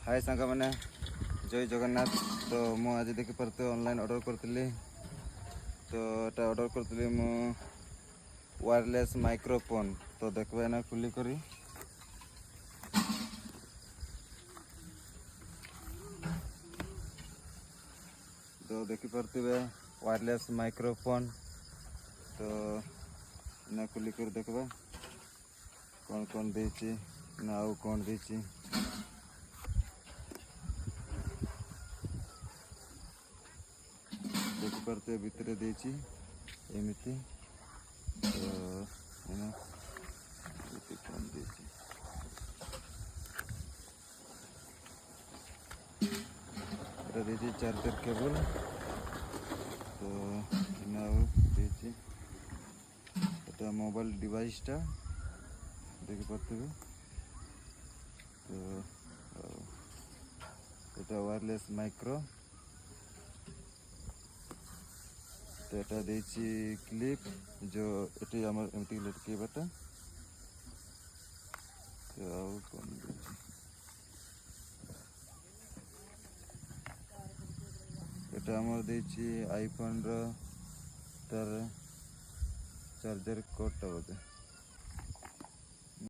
हाय सांग मैंने जय जगन्नाथ। तो मु आज देखिपे ऑनलाइन ऑर्डर करी। तो ये ऑर्डर करी मु वायरलेस माइक्रोफोन। तो देखबे ना खुली करी। तो देखिपे वायरलेस माइक्रोफोन। तो ना खुली कर देखबे कौन कौन देची ना आउ कौन देची। देखिपे भितर देची एमती। तो कौन देची देची चार्जर केबल। तो देची এটা মোবাইল ডিভাইসটা देखिपे। तो এটা वायरलेस माइक्रो। तो এটা देची क्लिप जो এটি আমার এমতি লটকেবাটা। তো আউ কোন দেছি এটা আমার দেছি আইফোন র তার চার্জর কোডটা बोधे।